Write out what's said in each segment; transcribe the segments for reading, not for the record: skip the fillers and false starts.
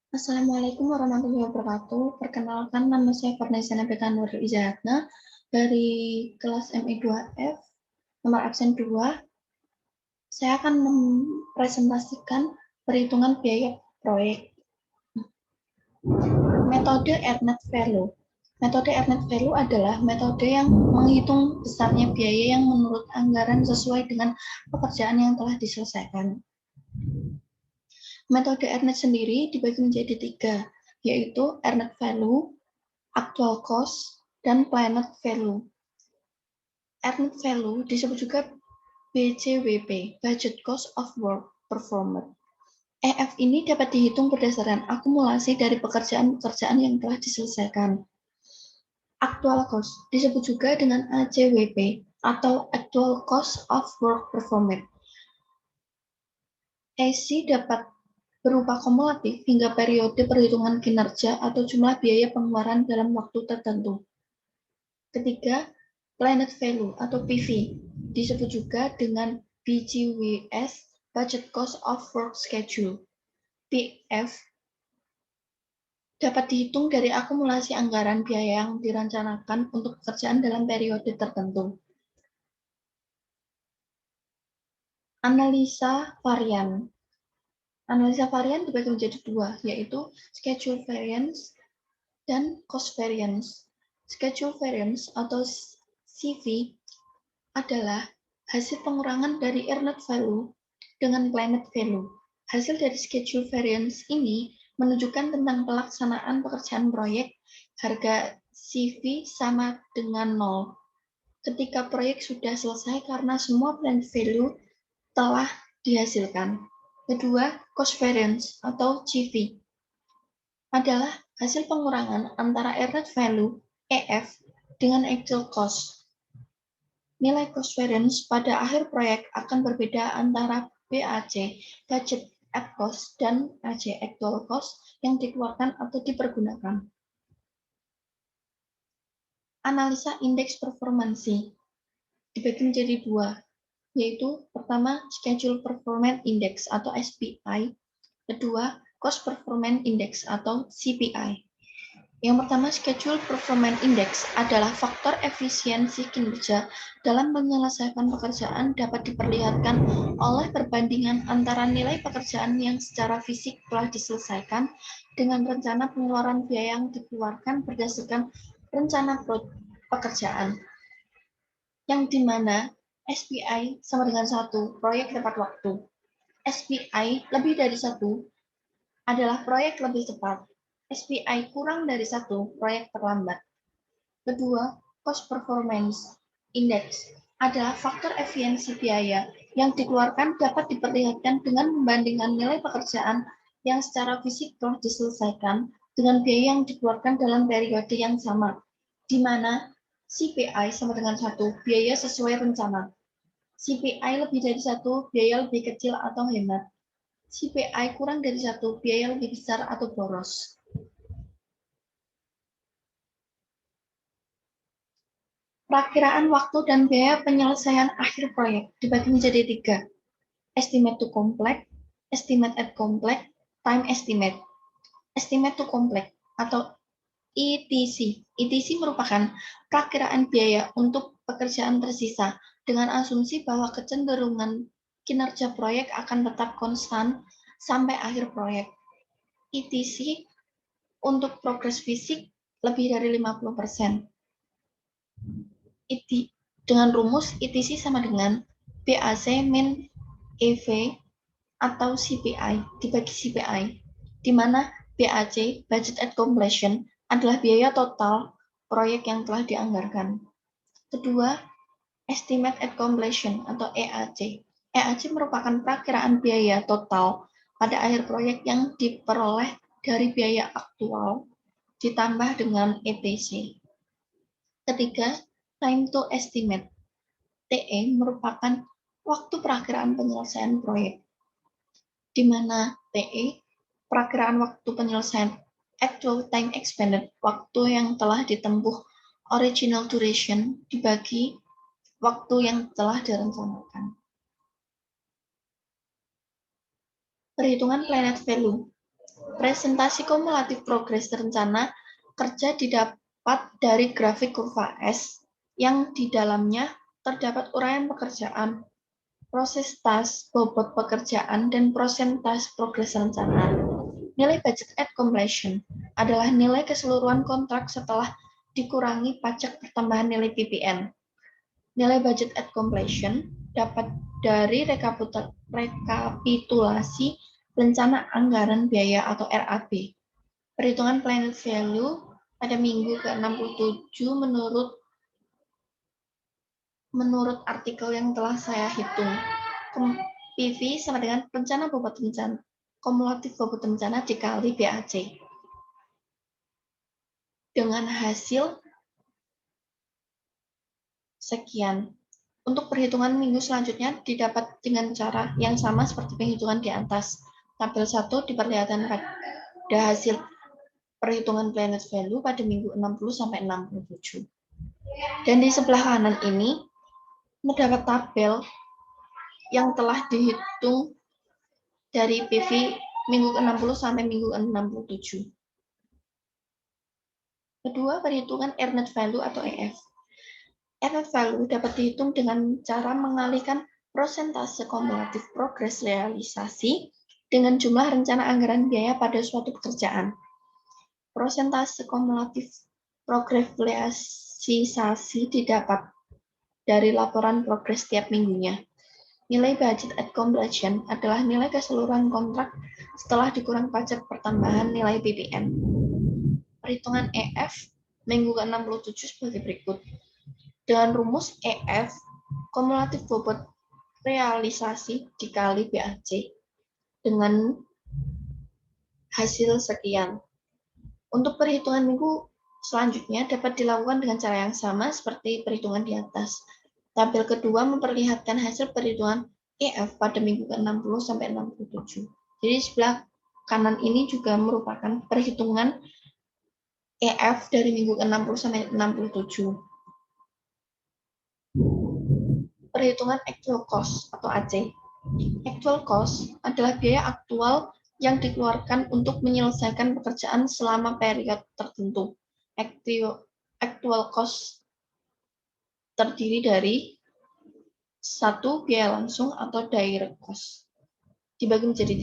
Assalamualaikum warahmatullahi wabarakatuh. Perkenalkan, nama saya Farnesa Nabila Nurul Izayatna dari kelas MI2F, nomor absen 2. Saya akan mempresentasikan perhitungan biaya proyek. Metode Earned Value. Metode Earned Value adalah metode yang menghitung besarnya biaya yang menurut anggaran sesuai dengan pekerjaan yang telah diselesaikan. Metode Earned sendiri dibagi menjadi 3, yaitu Earned Value, Actual Cost, dan Planned Value. Earned Value disebut juga BCWP, Budget Cost of Work Performed. EF ini dapat dihitung berdasarkan akumulasi dari pekerjaan-pekerjaan yang telah diselesaikan. Actual Cost disebut juga dengan ACWP atau Actual Cost of Work Performed. AC dapat berupa kumulatif hingga periode perhitungan kinerja atau jumlah biaya pengeluaran dalam waktu tertentu. Ketiga, Planned Value atau PV disebut juga dengan BGWS, Budget Cost of Work Schedule. PF dapat dihitung dari akumulasi anggaran biaya yang direncanakan untuk pekerjaan dalam periode tertentu. Analisa varian. Analisa varian dibagi menjadi 2, yaitu schedule variance dan cost variance. Schedule variance atau CV adalah hasil pengurangan dari earned value dengan planned value. Hasil dari schedule variance ini menunjukkan tentang pelaksanaan pekerjaan proyek, harga CV sama dengan 0. Ketika proyek sudah selesai karena semua planned value telah dihasilkan. Kedua, cost variance atau CV adalah hasil pengurangan antara earned value EF dengan actual cost. Nilai cost variance pada akhir proyek akan berbeda antara BAC, budget at cost, dan AC, actual cost, yang dikeluarkan atau dipergunakan. Analisa indeks performansi dibagi menjadi 2, yaitu pertama Schedule Performance Index atau SPI, kedua Cost Performance Index atau CPI. Yang pertama, Schedule Performance Index adalah faktor efisiensi kinerja dalam menyelesaikan pekerjaan dapat diperlihatkan oleh perbandingan antara nilai pekerjaan yang secara fisik telah diselesaikan dengan rencana pengeluaran biaya yang dikeluarkan berdasarkan rencana pekerjaan, yang dimana SPI sama dengan 1, proyek tepat waktu. SPI lebih dari 1 adalah proyek lebih cepat. SPI kurang dari 1, proyek terlambat. Kedua, Cost Performance Index adalah faktor efisiensi biaya yang dikeluarkan dapat diperlihatkan dengan membandingkan nilai pekerjaan yang secara fisik telah diselesaikan dengan biaya yang dikeluarkan dalam periode yang sama, di mana CPI sama dengan 1, biaya sesuai rencana. CPI lebih dari 1, biaya lebih kecil atau hemat. CPI kurang dari 1, biaya lebih besar atau boros. Perakiraan waktu dan biaya penyelesaian akhir proyek dibagi menjadi 3. Estimate to complete, estimate at complete, time estimate. Estimate to complete atau ETC. ETC merupakan perakiraan biaya untuk pekerjaan tersisa dengan asumsi bahwa kecenderungan kinerja proyek akan tetap konstan sampai akhir proyek. ETC untuk progres fisik lebih dari 50%. Dengan rumus ETC sama dengan BAC min EV atau CPI dibagi CPI, di mana BAC, Budget at Completion, adalah biaya total proyek yang telah dianggarkan. Kedua, Estimate at Completion atau EAC. EAC merupakan perakiraan biaya total pada akhir proyek yang diperoleh dari biaya aktual ditambah dengan ETC. Ketiga, Time to Estimate. TE merupakan waktu perakiraan penyelesaian proyek, di mana TE perakiraan waktu penyelesaian actual time expended, waktu yang telah ditempuh original duration dibagi waktu yang telah direncanakan. Perhitungan planned value. Presentasi kumulatif progres rencana kerja didapat dari grafik kurva S yang di dalamnya terdapat uraian pekerjaan, proses tas, bobot pekerjaan, dan prosentase progres rencana. Nilai budget at completion adalah nilai keseluruhan kontrak setelah dikurangi pajak pertambahan nilai PPN. Nilai budget at completion dapat dari rekapitulasi rencana anggaran biaya atau RAB. Perhitungan planned value pada minggu ke-67 menurut artikel yang telah saya hitung. PV sama dengan rencana bobot rencana, kumulatif bobot rencana dikali BAC. Dengan hasil sekian. Untuk perhitungan minggu selanjutnya didapat dengan cara yang sama seperti perhitungan di atas. Tabel 1 diperlihatkan pada hasil perhitungan planned value pada minggu 60 sampai 67. Dan di sebelah kanan ini terdapat tabel yang telah dihitung dari PV minggu ke-60 sampai minggu ke-67. Kedua, perhitungan earned value atau EF. Earned value dapat dihitung dengan cara mengalihkan prosentase kumulatif progres realisasi dengan jumlah rencana anggaran biaya pada suatu pekerjaan. Prosentase kumulatif progres realisasi didapat dari laporan progres setiap minggunya. Nilai budget at completion adalah nilai keseluruhan kontrak setelah dikurang pajak pertambahan nilai PPN. Perhitungan EF minggu ke-67 sebagai berikut. Dengan rumus EF, kumulatif bobot realisasi dikali BAC dengan hasil sekian. Untuk perhitungan minggu selanjutnya dapat dilakukan dengan cara yang sama seperti perhitungan di atas. Tabel kedua memperlihatkan hasil perhitungan EF pada minggu ke-60 sampai 67. Jadi sebelah kanan ini juga merupakan perhitungan EF dari minggu ke-60 sampai 67. Perhitungan actual cost atau AC. Actual cost adalah biaya aktual yang dikeluarkan untuk menyelesaikan pekerjaan selama periode tertentu. Actual cost terdiri dari 1. Biaya langsung atau direct cost. Dibagi menjadi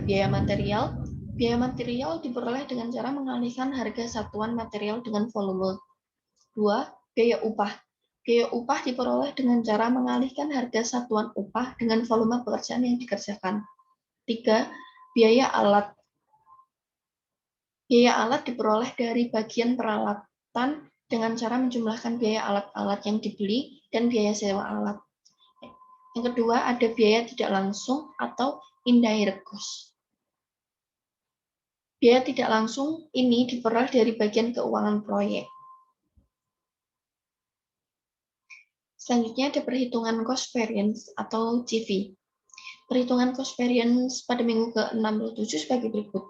3. Biaya material. Biaya material diperoleh dengan cara mengalihkan harga satuan material dengan volume. 2. Biaya upah. Biaya upah diperoleh dengan cara mengalihkan harga satuan upah dengan volume pekerjaan yang dikerjakan. 3. Biaya alat. Biaya alat diperoleh dari bagian peralatan dengan cara menjumlahkan biaya alat-alat yang dibeli dan biaya sewa alat. Yang kedua, ada biaya tidak langsung atau indirect cost. Biaya tidak langsung ini diperoleh dari bagian keuangan proyek. Selanjutnya ada perhitungan cost variance atau CV. Perhitungan cost variance pada minggu ke-67 sebagai berikut.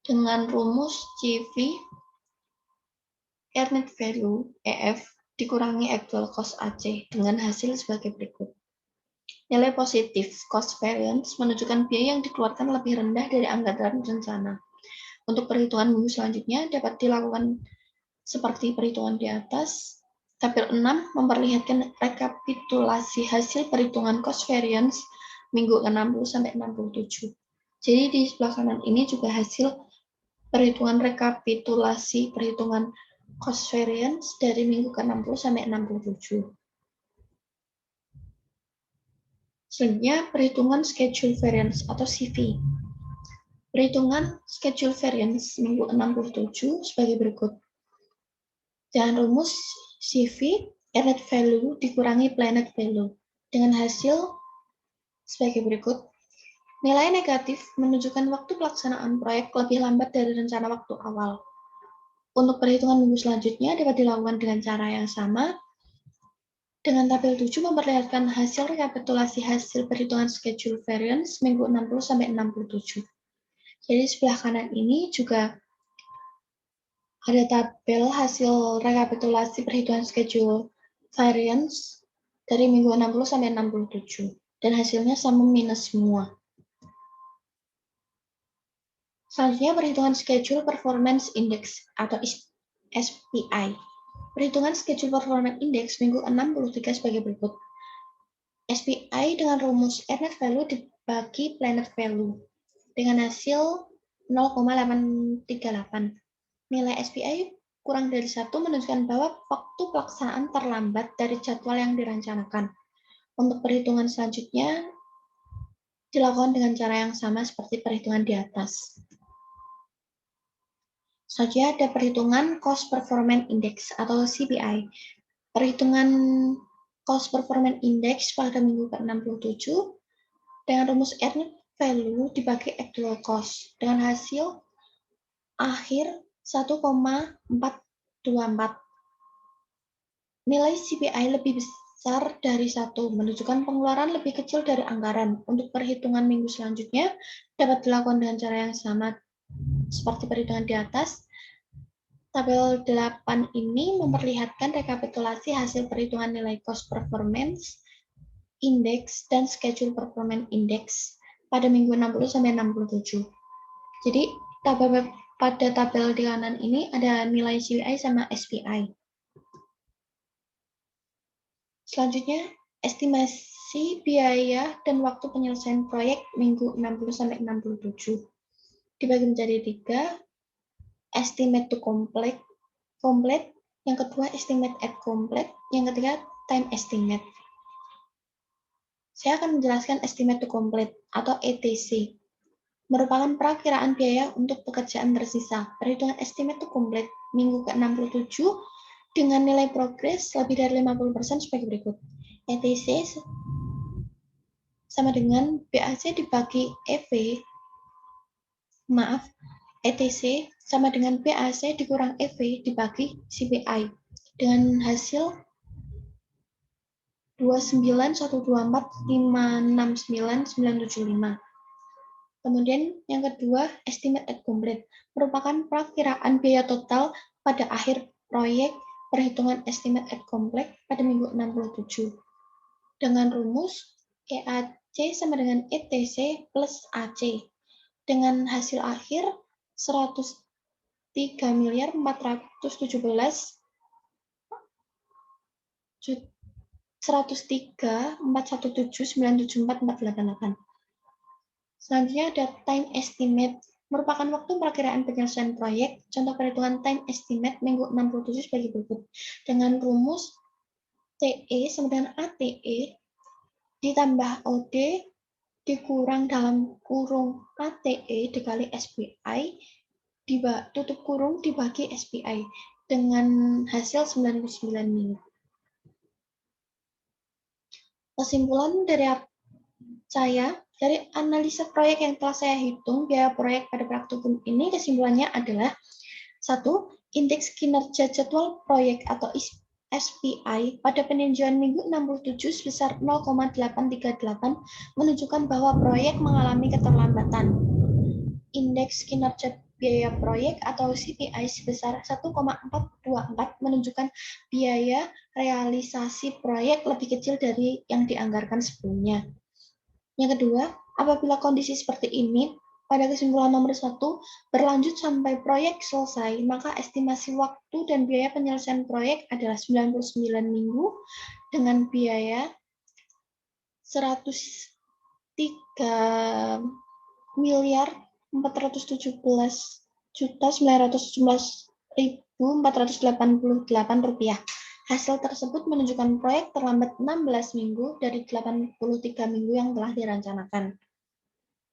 Dengan rumus CV, earned value EF dikurangi actual cost AC dengan hasil sebagai berikut. Nilai positif cost variance menunjukkan biaya yang dikeluarkan lebih rendah dari anggaran rencana. Untuk perhitungan minggu selanjutnya dapat dilakukan seperti perhitungan di atas. Tabel 6 memperlihatkan rekapitulasi hasil perhitungan cost variance minggu ke-60 sampai 67. Jadi di sebelah kanan ini juga hasil perhitungan rekapitulasi perhitungan cost variance dari minggu ke-60 sampai 67. Selanjutnya perhitungan schedule variance atau CV. Perhitungan schedule variance minggu ke-67 sebagai berikut. Dengan rumus CV, earned value dikurangi planned value. Dengan hasil sebagai berikut. Nilai negatif menunjukkan waktu pelaksanaan proyek lebih lambat dari rencana waktu awal. Untuk perhitungan minggu selanjutnya dapat dilakukan dengan cara yang sama. Dengan tabel 7 memperlihatkan hasil rekapitulasi hasil perhitungan schedule variance minggu 60 sampai 67. Jadi sebelah kanan ini juga ada tabel hasil rekapitulasi perhitungan schedule variance dari minggu 60 sampai 67 dan hasilnya sama minus semua. Selanjutnya perhitungan Schedule Performance Index atau SPI. Perhitungan Schedule Performance Index minggu 63 sebagai berikut. SPI dengan rumus Earned Value dibagi Planned Value dengan hasil 0,838. Nilai SPI kurang dari 1 menunjukkan bahwa waktu pelaksanaan terlambat dari jadwal yang direncanakan. Untuk perhitungan selanjutnya dilakukan dengan cara yang sama seperti perhitungan di atas. Selanjutnya ada perhitungan Cost Performance Index atau CPI. Perhitungan Cost Performance Index pada minggu ke-67 dengan rumus Earned Value dibagi Actual Cost dengan hasil akhir 1,424. Nilai CPI lebih besar dari 1, menunjukkan pengeluaran lebih kecil dari anggaran. Untuk perhitungan minggu selanjutnya dapat dilakukan dengan cara yang sama seperti perhitungan di atas. Tabel 8 ini memperlihatkan rekapitulasi hasil perhitungan nilai Cost Performance Index dan Schedule Performance Index pada minggu 60-67. Jadi pada tabel di kanan ini ada nilai CPI sama SPI. Selanjutnya, estimasi biaya dan waktu penyelesaian proyek minggu 60-67. Dibagi menjadi 3, estimate to complete, yang kedua estimate at complete, yang ketiga time estimate. Saya akan menjelaskan estimate to complete atau ETC. Merupakan perakiraan biaya untuk pekerjaan tersisa. Perhitungan estimate to complete minggu ke-67 dengan nilai progres lebih dari 50% sebagai berikut. ETC sama dengan BAC dibagi EV, ETC sama dengan BAC dikurang EV dibagi CPI dengan hasil 29.124.569.975. Kemudian yang kedua, estimate at complete merupakan perakiraan biaya total pada akhir proyek. Perhitungan estimate at complete pada minggu 67 dengan rumus EAC sama dengan ETC plus AC dengan hasil akhir 103.417.974.488. Selanjutnya ada time estimate, merupakan waktu perakiraan penyelesaian proyek. Contoh perhitungan time estimate minggu 67 sebagai berikut. Dengan rumus TE sama dengan ATE ditambah OD dikurang dalam kurung ATE dikali SPI tutup kurung dibagi SPI dengan hasil 99 minggu. Kesimpulan dari saya, dari analisa proyek yang telah saya hitung, biaya proyek pada praktikum ini kesimpulannya adalah 1. Indeks kinerja jadwal proyek atau SPI pada peninjauan minggu 67 sebesar 0,838 menunjukkan bahwa proyek mengalami keterlambatan. Indeks kinerja biaya proyek atau CPI sebesar 1,424 menunjukkan biaya realisasi proyek lebih kecil dari yang dianggarkan sebelumnya. Yang kedua, apabila kondisi seperti ini, pada kesimpulan nomor 1, berlanjut sampai proyek selesai, maka estimasi waktu dan biaya penyelesaian proyek adalah 99 minggu dengan biaya 103.417.917.488 rupiah. Hasil tersebut menunjukkan proyek terlambat 16 minggu dari 83 minggu yang telah direncanakan.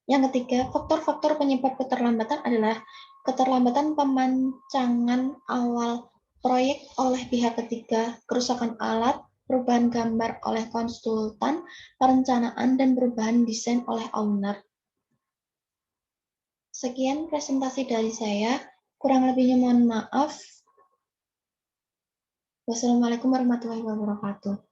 Yang ketiga, faktor-faktor penyebab keterlambatan adalah keterlambatan pemancangan awal proyek oleh pihak ketiga, kerusakan alat, perubahan gambar oleh konsultan, perencanaan, dan perubahan desain oleh owner. Sekian presentasi dari saya. Kurang lebihnya mohon maaf. Wassalamualaikum warahmatullahi wabarakatuh.